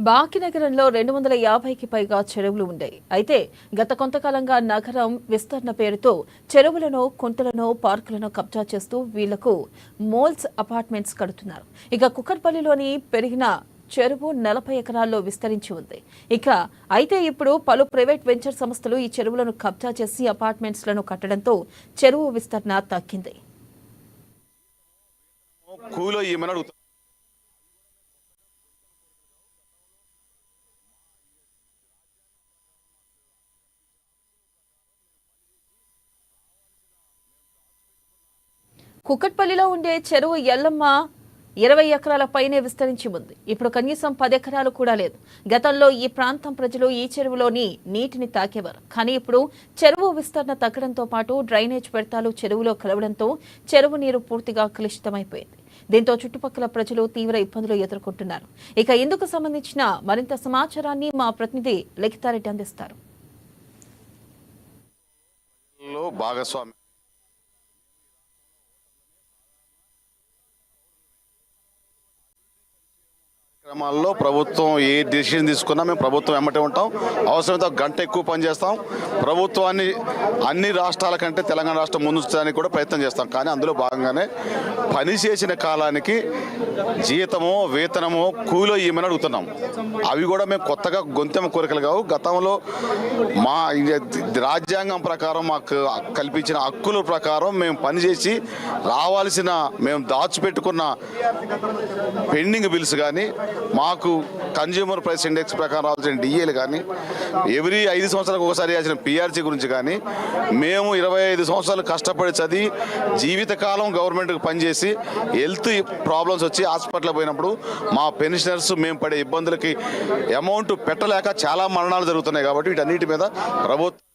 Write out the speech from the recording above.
భాగ్యనగరంలో 250కి పైగా చెరువులు ఉన్నాయి. అయితే గత కొంతకాలంగా నగరం విస్తరణ పేరుతో చెరువులను, కుంటలను, పార్కులను కబ్జా చేస్తూ వీళ్లకు మోల్స్ అపార్ట్మెంట్స్ కడుతున్నారు. ఇక కుక్కర్పల్లిలోని పెరిగిన చెరువు 40 ఎకరాల్లో విస్తరించి ఉంది. అయితే ఇప్పుడు పలు ప్రైవేట్ వెంచర్ సంస్థలు ఈ చెరువులను కబ్జా చేసి అపార్ట్మెంట్స్లను కట్టడంతో చెరువు విస్తరణ తగ్గింది. కుక్కట్పల్లిలో ఉండే చెరువు ఎల్లమ్మ 20 ఎకరాల పైనే విస్తరించి ఉంది. ఇప్పుడు కనీసం 10 ఎకరాలు కూడా లేదు. గతంలో ఈ ప్రాంతం ప్రజలు ఈ చెరువులోని నీటిని తాకేవారు. కానీ ఇప్పుడు చెరువు విస్తరణ తగ్గడంతో పాటు డ్రైనేజ్ వ్యర్థాలు చెరువులో కలవడంతో చెరువు నీరు పూర్తిగా కలుషితమైపోయింది. దీంతో చుట్టుపక్కల ప్రజలు తీవ్ర ఇబ్బందులు ఎదుర్కొంటున్నారు. ఇందుకు సంబంధించిన మరింత సమాచారాన్ని మా ప్రతినిధి లిఖితారెడ్డి అందిస్తారు. క్రమాల్లో ప్రభుత్వం ఏ డిసిషన్ తీసుకున్నా మేము ప్రభుత్వం వెంబటే ఉంటాం. అవసరమైతే గంట ఎక్కువ పనిచేస్తాం. ప్రభుత్వాన్ని అన్ని రాష్ట్రాల కంటే తెలంగాణ రాష్ట్రం ముందుంచడానికి కూడా ప్రయత్నం చేస్తాం. కానీ అందులో భాగంగానే పని చేసిన కాలానికి జీతమో వేతనమో కూలో ఇవ్వమని అడుగుతున్నాం. అవి కూడా మేము కొత్తగా గొంతెమ్మ కోరికలు కావు. గతంలో మా రాజ్యాంగం ప్రకారం మాకు కల్పించిన హక్కుల ప్రకారం మేము పనిచేసి రావాల్సిన మేము దాచిపెట్టుకున్న పెండింగ్ బిల్స్ కానీ, మాకు కన్జ్యూమర్ ప్రైస్ ఇండెక్స్ ప్రకారం రావాల్సిన డిఏలు కానీ, ఎవ్రీ 5 సంవత్సరాలకు ఒకసారి రాసిన పిఆర్సీ గురించి కానీ, మేము 25 సంవత్సరాలు కష్టపడి చదివి జీవితకాలం గవర్నమెంట్కి పనిచేసి హెల్త్ ప్రాబ్లమ్స్ వచ్చి హాస్పిటల్ పోయినప్పుడు మా పెన్షనర్స్ మేము పడే ఇబ్బందులకి అమౌంట్ పెట్టలేక చాలా మరణాలు జరుగుతున్నాయి. కాబట్టి వీటన్నిటి మీద ప్రభుత్వం